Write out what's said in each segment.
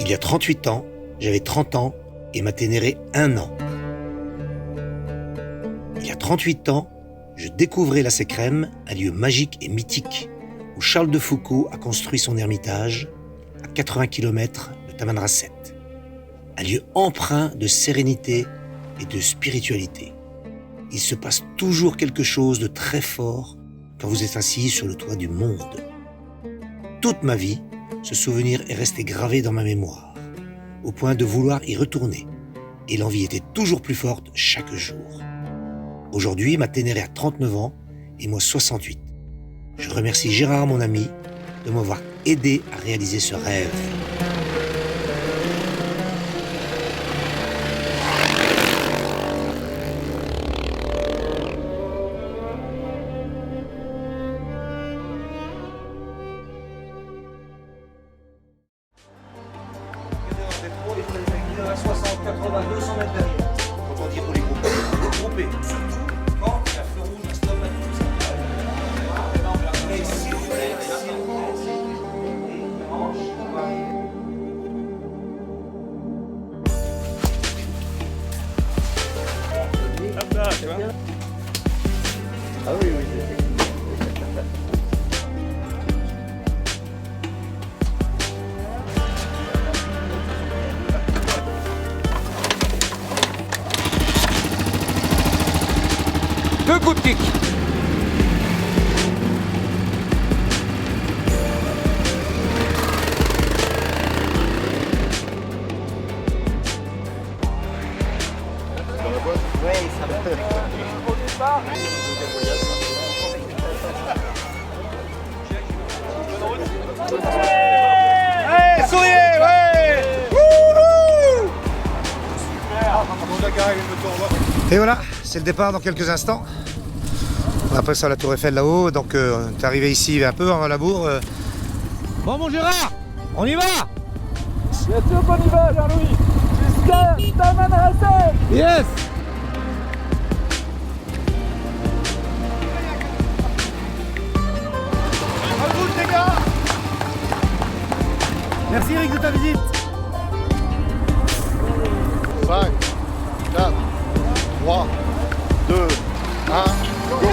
Il y a 38 ans, j'avais 30 ans et ma Ténéré 1 an. Il y a 38 ans, je découvrais la Sécrème, un lieu magique et mythique où Charles de Foucault a construit son ermitage à 80 km de Tamanrasset. Un lieu empreint de sérénité et de spiritualité. Il se passe toujours quelque chose de très fort quand vous êtes assis sur le toit du monde. Toute ma vie, ce souvenir est resté gravé dans ma mémoire, au point de vouloir y retourner. Et l'envie était toujours plus forte chaque jour. Aujourd'hui, ma Ténéré a 39 ans et moi 68. Je remercie Gérard, mon ami, de m'avoir aidé à réaliser ce rêve. Il y a 60, 80, 200 mètres derrière. Quand on dit pour les grouper. Surtout quand il y a feu rouge, un stop, tout ça. Mais si vous voulez, ah oui, oui, Deux coups de kick. oui, ça va. Au départ, Allez, souriez, ouais. Et voilà, c'est le départ dans quelques instants. Après ça, la Tour Eiffel là-haut, donc on est arrivé ici un peu avant la bourre. Bon, mon Gérard, on y va. bien sûr qu'on y va, Jean-Louis. Jusqu'à Tamanrasset. Yes. À vous, les gars. Merci Eric de ta visite. 5, 4, 3, 2, 1, go!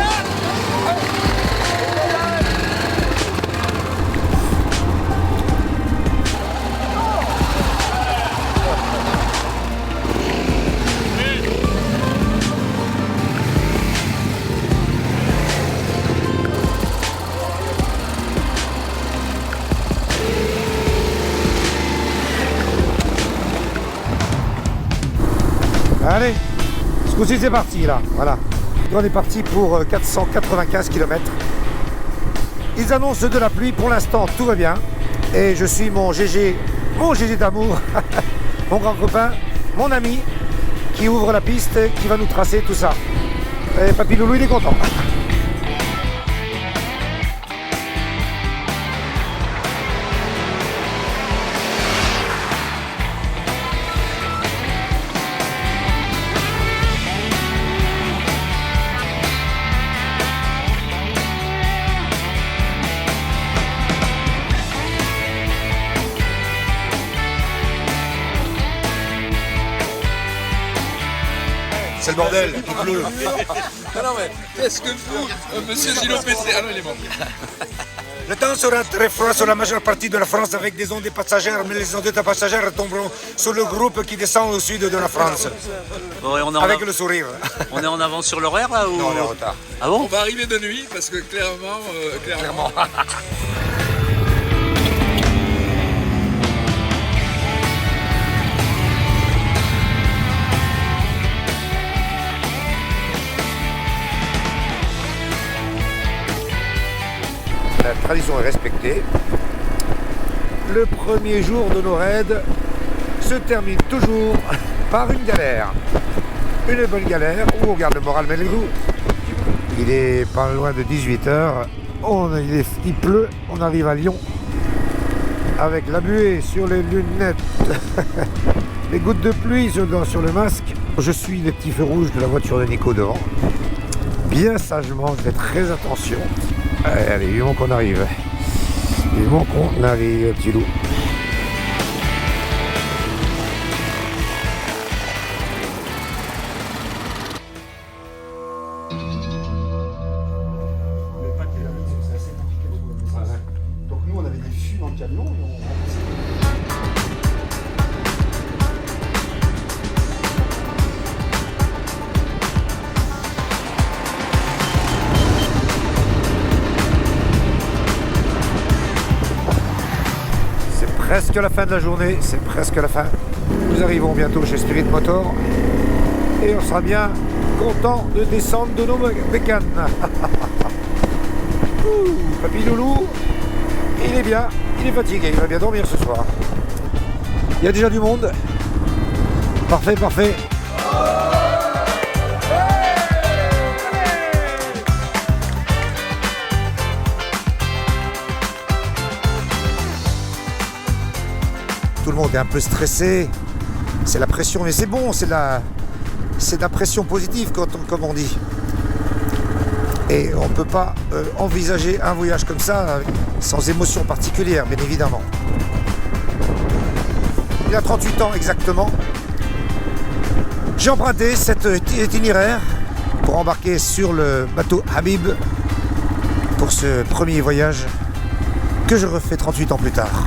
Allez, ce coup-ci c'est parti là, voilà. On est parti pour 495 km. Ils annoncent de la pluie, pour l'instant tout va bien. Et je suis mon GG d'amour, mon grand copain, mon ami, qui ouvre la piste, qui va nous tracer tout ça. Et Papy Loulou il est content. C'est le bordel, il pleut. Ah non mais qu'est-ce que vous, monsieur Gilles Pétré? Ah non il est mort. Le temps sera très froid sur la majeure partie de la France avec des ondes passagères, mais les ondes passagères tomberont sur le groupe qui descend au sud de la France. Bon, et on est Avec le sourire. on est en avance sur l'horaire là ou... Non, on est en retard. Ah On bon? va arriver de nuit parce que clairement. La tradition est respectée. Le premier jour de nos raids se termine toujours par une galère. Une bonne galère où on garde le moral mais le goût. Il est pas loin de 18h. Il pleut, on arrive à Lyon. Avec la buée sur les lunettes, les gouttes de pluie sur le masque. Je suis les petits feux rouges de la voiture de Nico devant. Bien sagement, faites très attention. Allez, vivement qu'on arrive. Vivement qu'on arrive, petit loup. camion et on... Presque la fin de la journée, c'est presque la fin. Nous arrivons bientôt chez Spirit Motor et on sera bien content de descendre de nos bécanes. Papy Loulou, il est bien, il est fatigué, il va bien dormir ce soir. Il y a déjà du monde. Parfait, parfait. Tout le monde est un peu stressé, c'est la pression, mais c'est bon, c'est de la pression positive comme on dit. Et on ne peut pas envisager un voyage comme ça sans émotion particulière, bien évidemment. Il a 38 ans exactement. J'ai emprunté cet itinéraire pour embarquer sur le bateau Habib pour ce premier voyage que je refais 38 ans plus tard.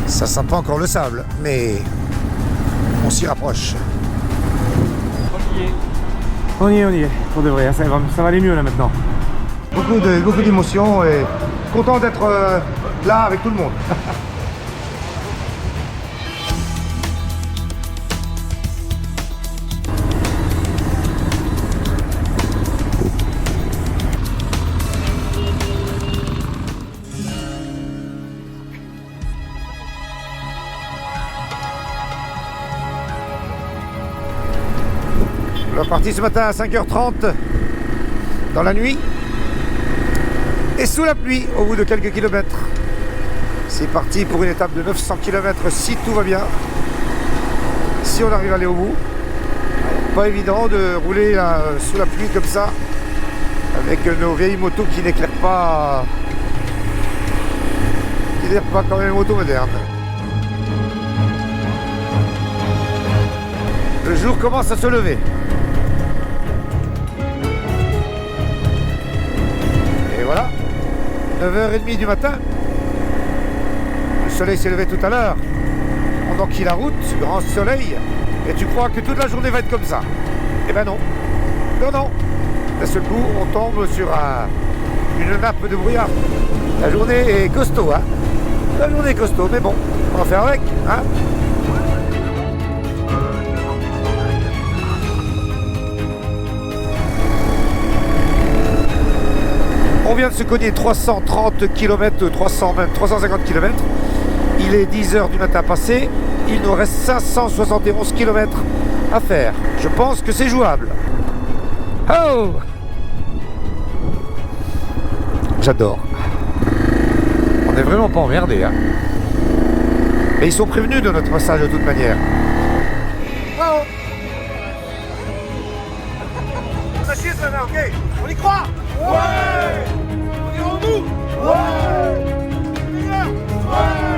Ça sent pas encore le sable, mais on s'y rapproche. On y est, pour de vrai, ça va aller mieux là maintenant. Beaucoup d'émotions et content d'être là avec tout le monde. On est parti ce matin à 5h30 dans la nuit et sous la pluie au bout de quelques kilomètres. C'est parti pour une étape de 900 km si tout va bien, si on arrive à aller au bout. Pas évident de rouler là, sous la pluie comme ça avec nos vieilles motos qui n'éclairent pas quand même les motos modernes. Le jour commence à se lever. Et voilà, 9h30 du matin. Le soleil s'est levé tout à l'heure. On enquille la route, grand soleil. Et tu crois que toute la journée va être comme ça? Eh ben non. Non. D'un seul coup, on tombe sur une nappe de brouillard. La journée est costaud, hein. La journée est costaud, mais bon, on va faire avec, hein. On vient de se cogner 330 km, 350 km. Il est 10h du matin passé. Il nous reste 571 km à faire. Je pense que c'est jouable. Oh! J'adore. On n'est vraiment pas emmerdés, hein. Et ils sont prévenus de notre passage de toute manière. Oh! On achète maintenant, ok? On y croit? Ouais! On est en nous? Ouais! On est là? Ouais!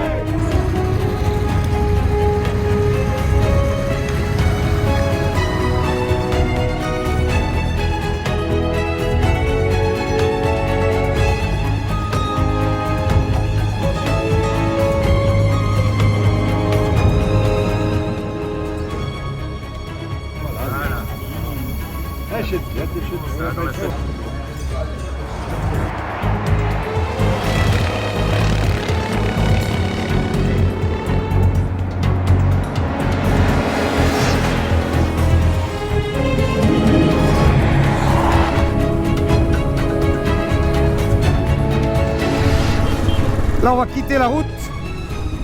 Là, on va quitter la route,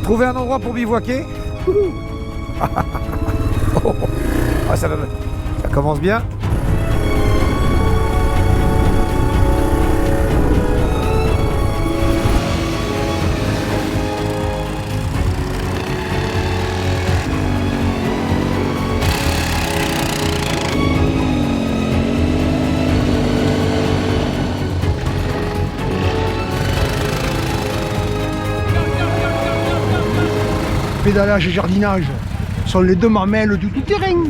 trouver un endroit pour bivouaquer. Ah, ça commence bien. Pédalage et jardinage sont les deux mamelles du tout-terrain.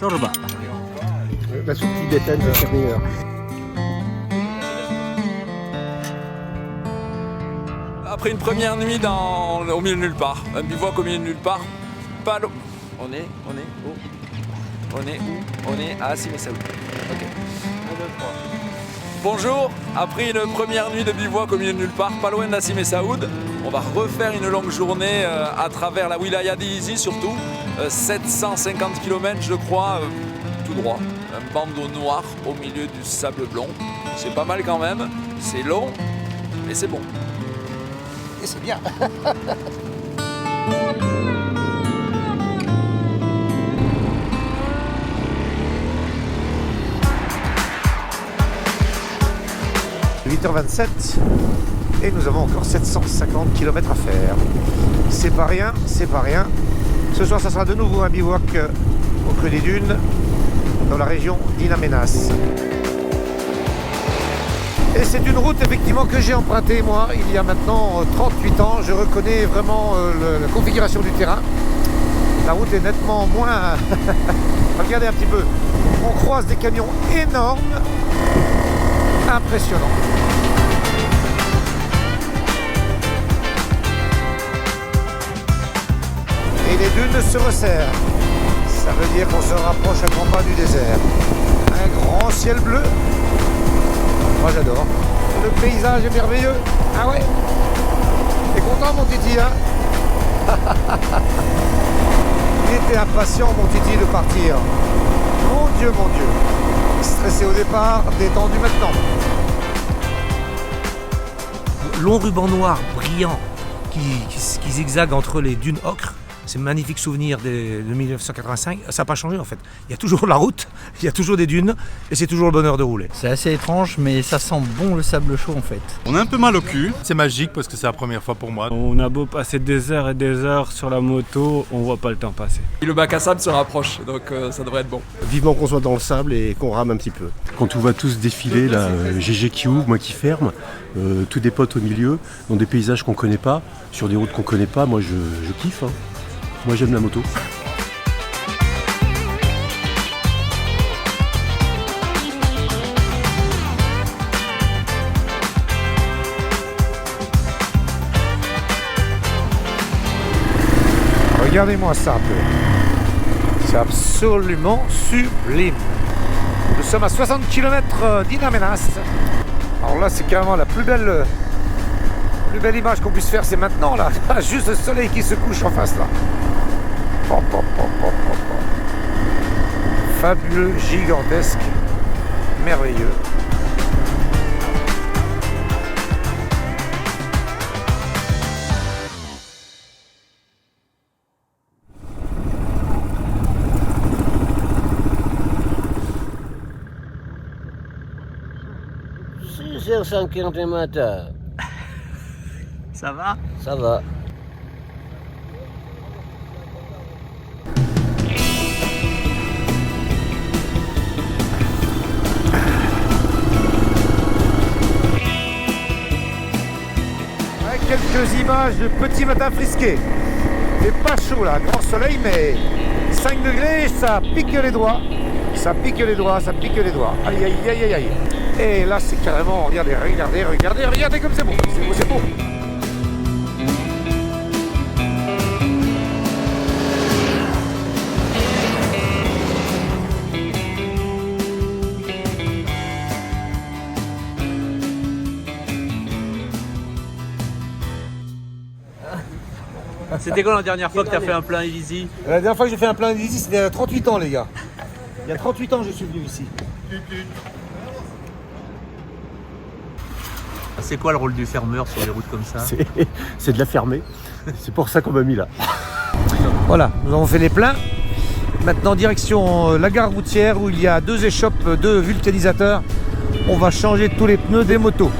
shorba. La soupe tibétaine de la meilleure. Après une première nuit au milieu de nulle part, un bivouac au milieu de nulle part, pas l'eau. On est où? On est à Simi Saoud. Ok. 1, 2, 3. Bonjour, après une première nuit de bivouac au milieu de nulle part, pas loin d'Assim et Saoud, on va refaire une longue journée à travers la wilaya d'Izi surtout, 750 km je crois, tout droit. Un bandeau noir au milieu du sable blond. C'est pas mal quand même, c'est long, mais c'est bon. Et c'est bien. « 8h27 et nous avons encore 750 km à faire. C'est pas rien, c'est pas rien. Ce soir, ça sera de nouveau un bivouac au creux des dunes, dans la région d'In Amenas. Et c'est une route effectivement que j'ai empruntée moi il y a maintenant 38 ans. Je reconnais vraiment la configuration du terrain. La route est nettement moins... Regardez un petit peu. On croise des camions énormes. Impressionnant. Et les dunes se resserrent. Ça veut dire qu'on se rapproche à grands pas du désert. Un grand ciel bleu. Moi j'adore. Le paysage est merveilleux. Ah ouais. T'es content mon Titi hein? Il était impatient mon Titi de partir. Mon Dieu, mon Dieu. Stressé au départ, détendu maintenant. Long ruban noir brillant qui zigzague entre les dunes ocre. C'est un magnifique souvenir de 1985. Ça n'a pas changé en fait. Il y a toujours la route, il y a toujours des dunes et c'est toujours le bonheur de rouler. C'est assez étrange, mais ça sent bon le sable chaud en fait. On a un peu mal au cul. C'est magique parce que c'est la première fois pour moi. On a beau passer des heures et des heures sur la moto, on voit pas le temps passer. Et le bac à sable se rapproche, donc ça devrait être bon. Vivement qu'on soit dans le sable et qu'on rame un petit peu. Quand on voit tous défiler, là, GG qui ouvre, moi qui ferme, tous des potes au milieu, dans des paysages qu'on connaît pas, sur des routes qu'on connaît pas, moi je kiffe. Hein. Moi j'aime la moto. Regardez-moi ça un peu. C'est absolument sublime. Nous sommes à 60 km d'In Amenas. Alors là c'est carrément la plus belle image qu'on puisse faire, c'est maintenant là. Juste le soleil qui se couche en face là. Fabuleux, gigantesque, merveilleux. C'est 6h50 du matin. Ça va? Ça va. Quelques images de petit matin frisqué. Il n'est pas chaud là, grand soleil, mais 5 degrés, ça pique les doigts. Ça pique les doigts, ça pique les doigts. Aïe, aïe, aïe, aïe, aïe. Et là, c'est carrément, regardez, regardez, regardez, regardez comme c'est beau. C'est beau, c'est beau. C'était quand la dernière fois que tu as fait un plein easy? La dernière fois que j'ai fait un plein ici, c'était il y a 38 ans, les gars. Il y a 38 ans que je suis venu ici. C'est quoi le rôle du fermeur sur les routes comme ça? C'est de la fermer. C'est pour ça qu'on m'a mis là. Voilà, nous avons fait les pleins. Maintenant, direction la gare routière où il y a 2 échoppes, 2 vulcanisateurs. On va changer tous les pneus des motos.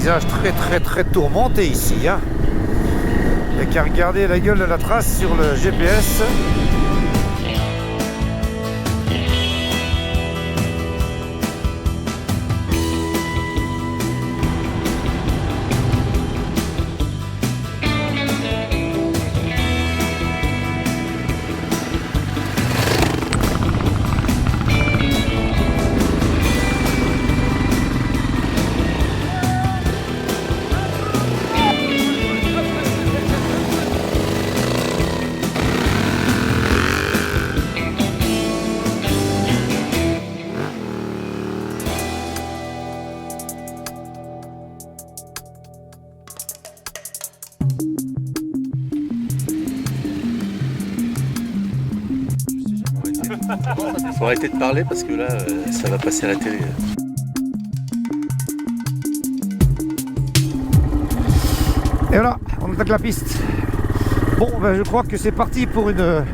Paysage très tourmenté ici. Hein. Il n'y a qu'à regarder la gueule de la trace sur le GPS. Faut arrêter de parler parce que là, ça va passer à la télé. Et voilà, on attaque la piste. Bon, ben, je crois que c'est parti pour une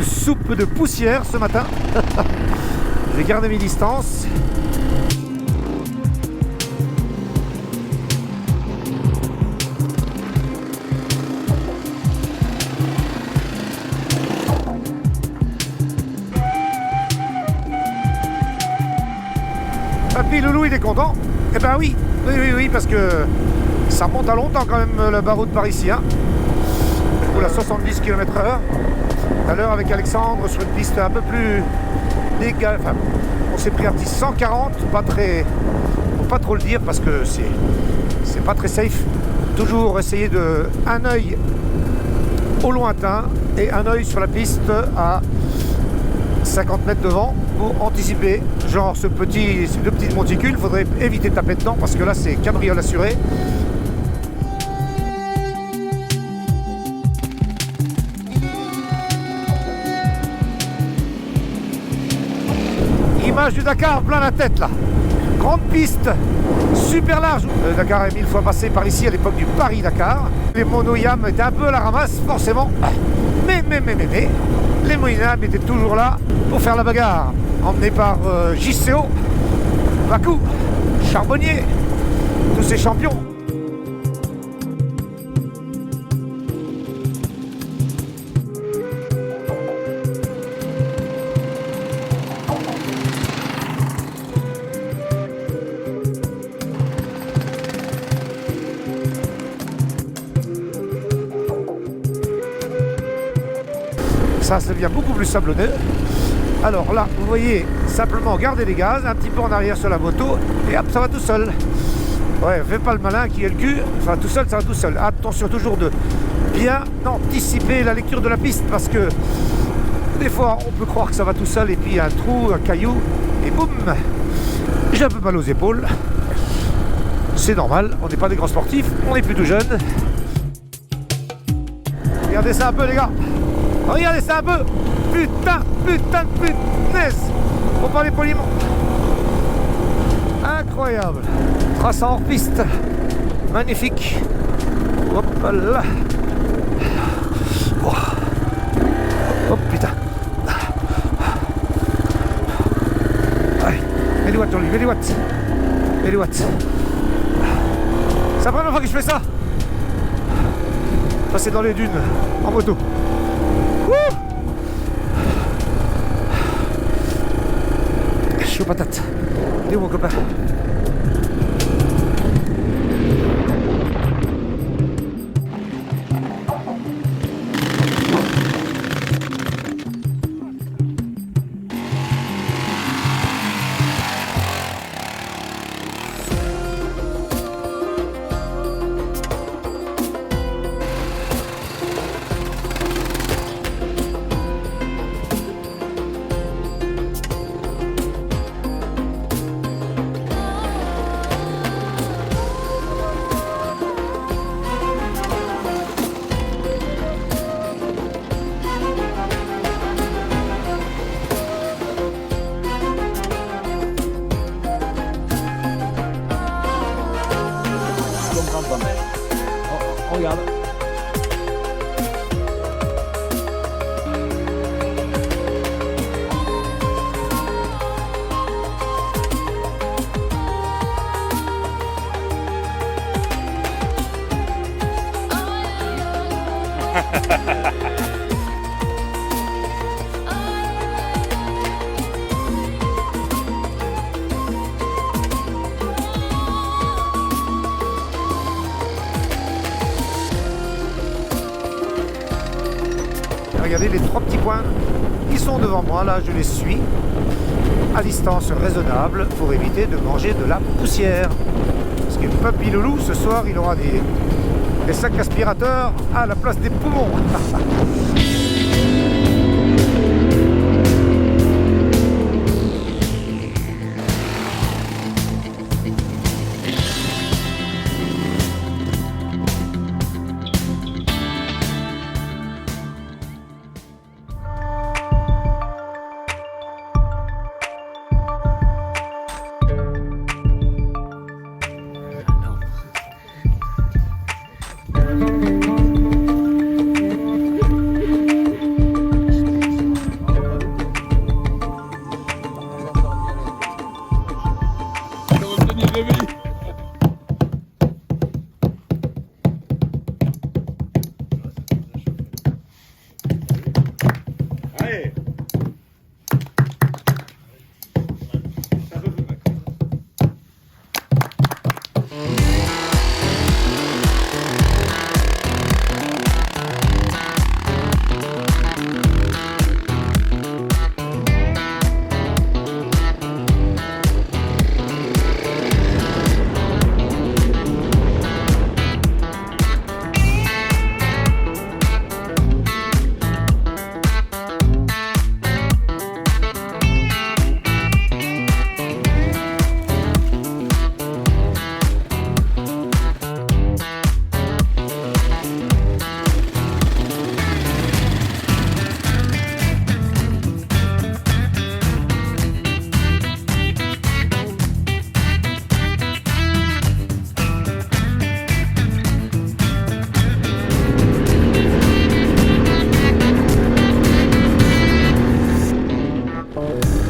soupe de poussière ce matin. Je vais garder mes distances. Papy Loulou, il est content. Eh ben oui, parce que ça monte à longtemps quand même le barreau de par ici. Hein. Pour la 70 km/h. Tout à l'heure avec Alexandre sur une piste un peu plus légale. Enfin, on s'est pris un petit 140, faut pas trop le dire parce que c'est pas très safe. Toujours essayer de un œil au lointain et un œil sur la piste à 50 mètres devant pour anticiper. Genre ces deux petites monticules, il faudrait éviter de taper dedans parce que là c'est cabriole assuré. Image du Dakar plein la tête là. Grande piste, super large. Le Dakar est 1000 fois passé par ici à l'époque du Paris-Dakar. Les monoyams étaient un peu à la ramasse, forcément. Mais, les monoyams étaient toujours là pour faire la bagarre. Emmenés par JCO, Bakou, Charbonnier, tous ces champions. Ça devient beaucoup plus sablonneux. Alors là, vous voyez, simplement garder les gaz, un petit peu en arrière sur la moto, et hop, ça va tout seul. Ouais, fais pas le malin qui est le cul, ça va tout seul, ça va tout seul. Attention toujours de bien anticiper la lecture de la piste, parce que des fois, on peut croire que ça va tout seul, et puis il y a un trou, un caillou, et boum, j'ai un peu mal aux épaules. C'est normal, on n'est pas des grands sportifs, on est plutôt jeunes. Regardez ça un peu, les gars. Regardez ça un peu. Putain de punaise. Faut parler poliment. Incroyable. Trace hors piste. Magnifique. Hop là. Oh, oh putain. Allez, mets les watts sur lui, mets les watts. Mets les watts. C'est la première fois que je fais ça. Passer dans les dunes en moto. Chaud patate. Il est où mon copain? Regarde. Regardez les 3 petits coins qui sont devant moi, là je les suis à distance raisonnable pour éviter de manger de la poussière. Parce que Papy Loulou, ce soir, il aura des sacs aspirateurs à la place des poumons.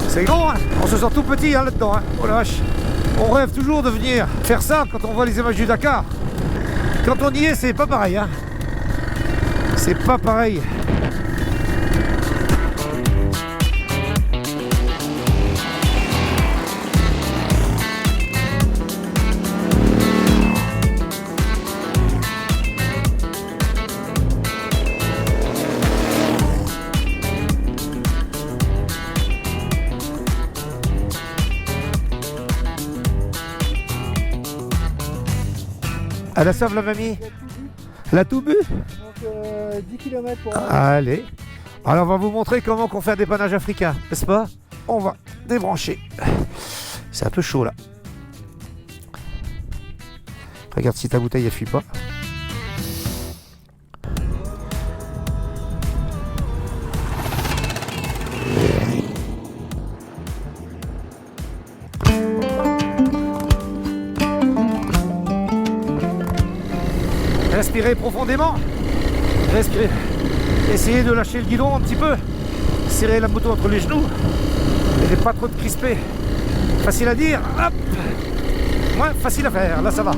C'est grand, hein, on se sent tout petit hein, là-dedans. Hein. Oh la vache. On rêve toujours de venir faire ça quand on voit les images du Dakar. Quand on y est, c'est pas pareil. Hein. C'est pas pareil. Elle a sauvé la mamie. Elle a tout bu. Donc 10 km pour Allez. Alors on va vous montrer comment on fait un dépannage africain, n'est-ce pas? On va débrancher. C'est un peu chaud là. Regarde si ta bouteille elle fuit pas. Respirez profondément. Respirez. Essayez de lâcher le guidon un petit peu. Serrez la moto entre les genoux. Et pas trop de crisper. Facile à dire. Hop. Moins facile à faire. Là ça va.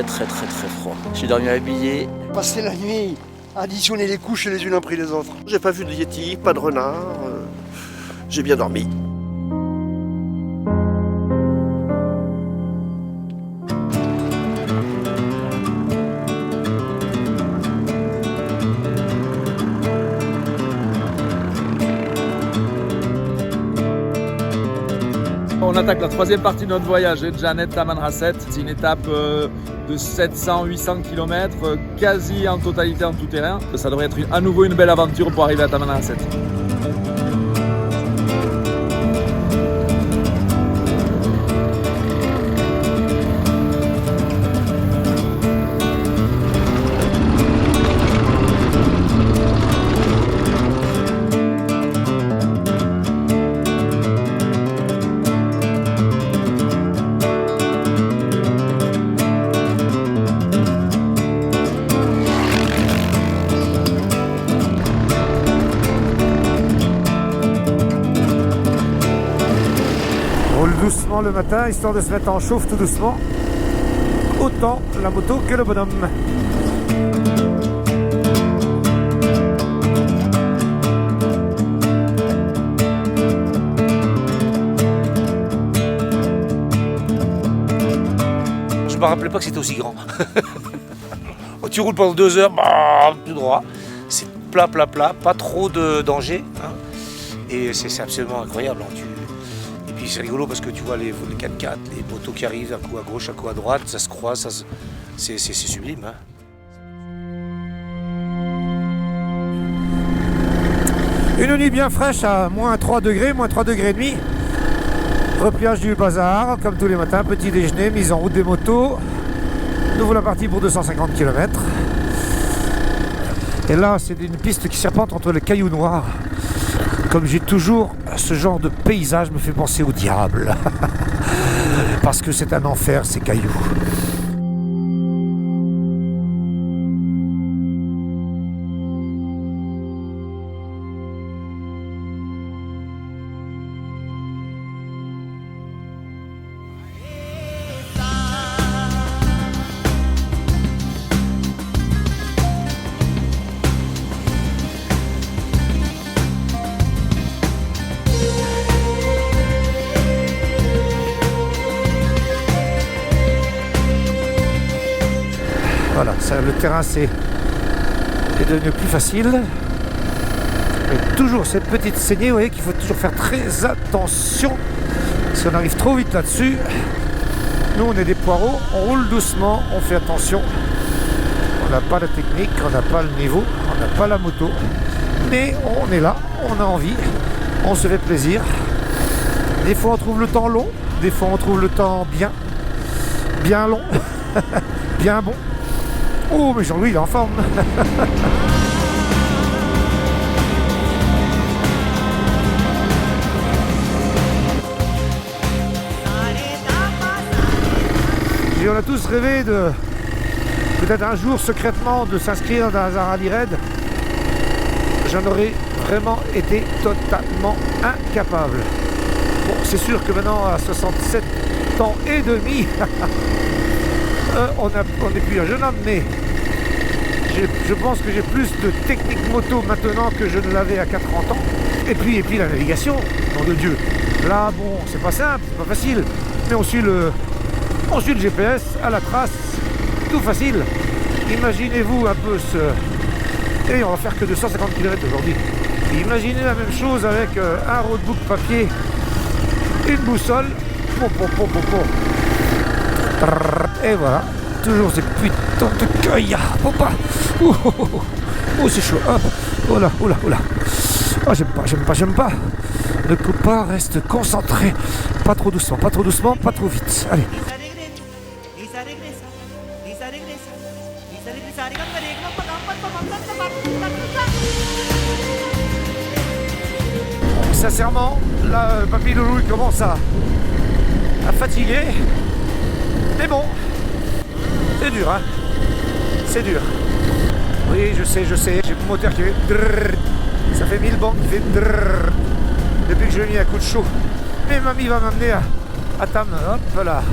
Très froid. J'ai dormi habillé. Passer la nuit, additionner les couches les unes après les autres. J'ai pas vu de yéti, pas de renard. J'ai bien dormi. On attaque la troisième partie de notre voyage, Janet Tamanrasset. C'est une étape de 700-800 km, quasi en totalité en tout terrain. Ça devrait être à nouveau une belle aventure pour arriver à Tamanrasset. Doucement le matin, histoire de se mettre en chauffe tout doucement. Autant la moto que le bonhomme. Je me rappelais pas que c'était aussi grand. Tu roules pendant 2 heures, tout droit. C'est plat, pas trop de danger. Hein. Et c'est absolument incroyable. Hein. Et puis c'est rigolo parce que tu vois les 4x4, les motos qui arrivent, un coup à gauche, un coup à droite, ça se croise, c'est sublime. Hein. Une nuit bien fraîche à moins 3 degrés, moins 3 degrés et demi. Repliage du bazar, comme tous les matins, petit déjeuner, mise en route des motos. Nous voilà partis pour 250 km. Et là, c'est une piste qui serpente entre les cailloux noirs. Comme j'ai toujours, ce genre de paysage me fait penser au diable. Parce que c'est un enfer, ces cailloux. Voilà, le terrain est devenu plus facile. Mais toujours cette petite saignée, vous voyez qu'il faut toujours faire très attention. Si on arrive trop vite là-dessus, nous on est des poireaux, on roule doucement, on fait attention. On n'a pas la technique, on n'a pas le niveau, on n'a pas la moto. Mais on est là, on a envie, on se fait plaisir. Des fois on trouve le temps long, des fois on trouve le temps bien long, bien bon. Oh, mais Jean-Louis, il est en forme. Et on a tous rêvé de, peut-être un jour secrètement, de s'inscrire dans un rallye raid. J'en aurais vraiment été totalement incapable. Bon, c'est sûr que maintenant, à 67 ans et demi, on n'est plus un jeune homme, mais je pense que j'ai plus de technique moto maintenant que je ne l'avais à 40 ans. Et puis la navigation, nom de Dieu. Là, bon, c'est pas simple, c'est pas facile, mais on suit le GPS à la trace, tout facile. Imaginez-vous un peu ce... Et on va faire que 250 km aujourd'hui. Imaginez la même chose avec un roadbook papier, une boussole, et voilà, toujours ces putains de caillas. Oh, c'est chaud. Oh là. Oh, j'aime pas. Ne coupe pas, reste concentré. Pas trop doucement, pas trop vite. Allez. Sincèrement, là, Papy Loulou il commence à fatiguer. Mais bon, c'est dur, hein. C'est dur. Oui, je sais. J'ai mon moteur qui fait drrr. Ça fait 1000 bandes qui fait drrr. Depuis que je lui ai mis un coup de chaud. Mais mamie va m'amener à Tam. Hop là.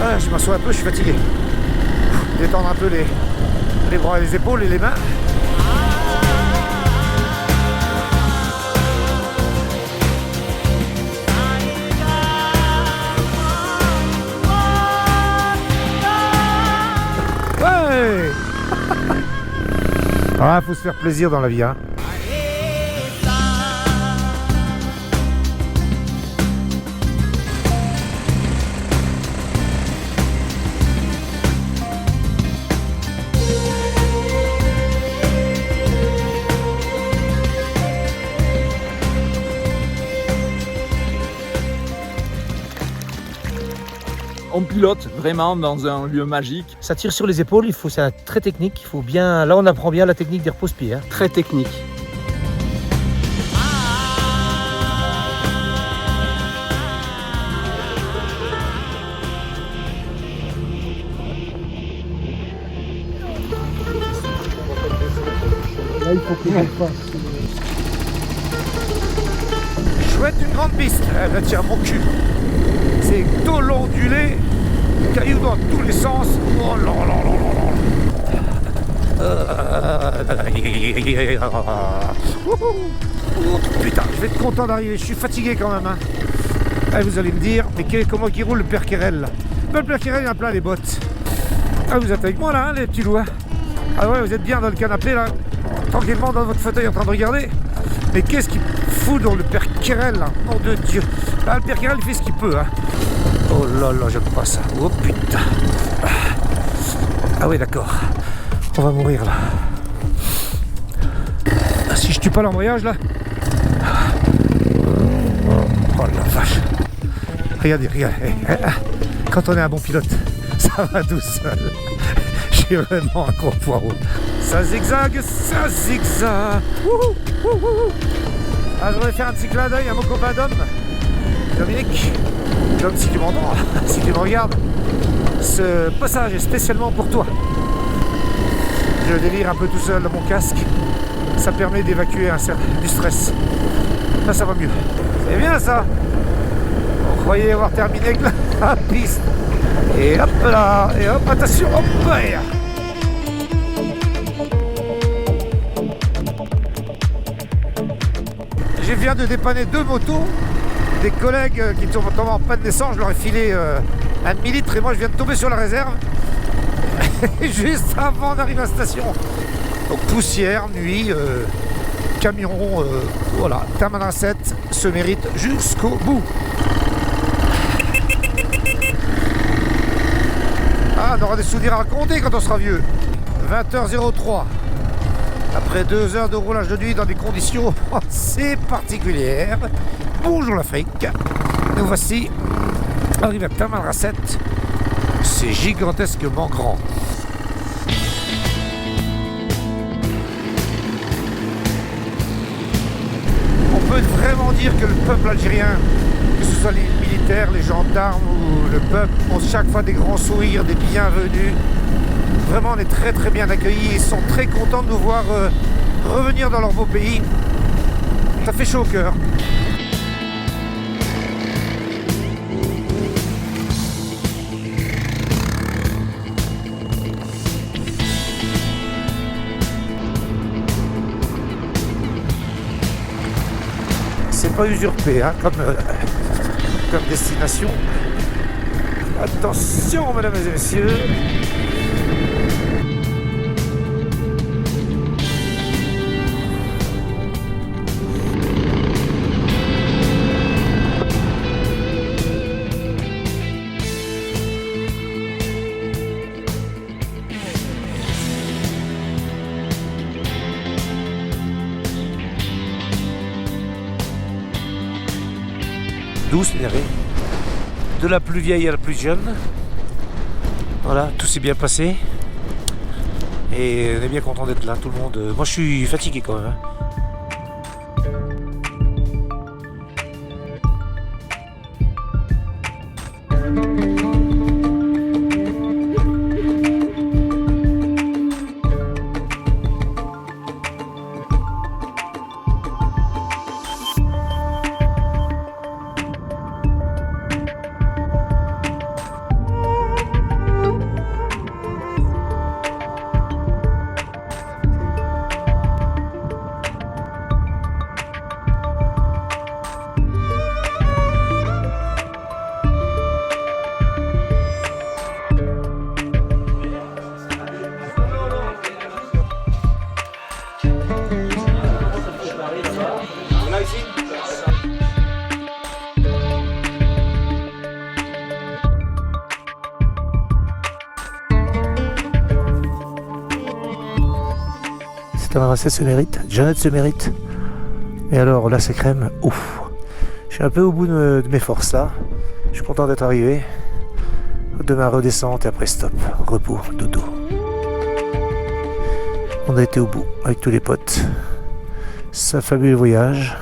Ah, je m'assois un peu, je suis fatigué. Détendre un peu les bras et les épaules et les mains. Ouais. Ah, faut se faire plaisir dans la vie, hein. On pilote vraiment dans un lieu magique. Ça tire sur les épaules, c'est très technique. Il faut bien, là on apprend bien la technique des repose-pieds. Hein. Très technique. Là, il faut que je fasse. Chouette, une grande piste. Eh ben tiens, mon cul. C'est tôle ondulé, cailloux dans tous les sens. Oh là là là là là. Oh, putain, je vais être content d'arriver. Je suis fatigué quand même. Hein. Ah, vous allez me dire, mais comment il roule le père Querelle là? Le père Querelle, il a plein les bottes. Ah, vous êtes avec moi là, hein, les petits loups. Ah ouais, vous êtes bien dans le canapé là, tranquillement dans votre fauteuil en train de regarder. Mais qu'est-ce qu'il fout dans le père Querelle là? Nom de Dieu. Ah, le père Querelle, il fait ce qu'il peut. Hein. Oh là là, j'aime pas ça. Oh putain. Ah oui, d'accord. On va mourir là. Ah, si je tue pas l'embrayage là. Oh la vache. Regardez. Quand on est un bon pilote, ça va tout seul. J'ai vraiment un gros poireau. Ça zigzague. Ah, je voudrais faire un petit clin d'œil à mon copain d'homme. Dominique, Dom, si tu m'entends, si tu me regardes, ce passage est spécialement pour toi. Je délire un peu tout seul dans mon casque. Ça permet d'évacuer du stress. Là, ça va mieux. C'est bien ça. On croyait avoir terminé avec la piste. Et hop là, et hop, attention, hop là. Je viens de dépanner 2 motos. Des collègues qui tombent en panne d'essence, je leur ai filé 1 demi-litre et moi je viens de tomber sur la réserve juste avant d'arriver à la station. Donc poussière, nuit, camion, voilà, Tamanrasset se mérite jusqu'au bout. Ah, on aura des souvenirs à raconter quand on sera vieux. 20h03. Après 2 heures de roulage de nuit dans des conditions assez particulières. Bonjour l'Afrique. Nous voici arrivés à Tamanrasset. C'est gigantesquement grand. On peut vraiment dire que le peuple algérien, que ce soit les militaires, les gendarmes ou le peuple, ont chaque fois des grands sourires, des bienvenus. Vraiment, on est très très bien accueillis. Ils sont très contents de nous voir revenir dans leur beau pays. Ça fait chaud au cœur. C'est pas usurpé hein, comme destination. Attention mesdames et messieurs. Douce, de la plus vieille à la plus jeune. Voilà, tout s'est bien passé. Et on est bien content d'être là, tout le monde. Moi je suis fatigué quand même. Hein. Tamanrasset se mérite, Janet se mérite. Mais alors là, c'est crème, ouf. Je suis un peu au bout de mes forces là. Je suis content d'être arrivé. Demain redescente et après stop, repos, dodo. On a été au bout avec tous les potes. C'est un fabuleux voyage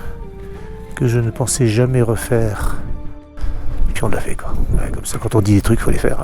que je ne pensais jamais refaire. Et puis on l'a fait quoi. Ouais, comme ça, quand on dit des trucs, il faut les faire.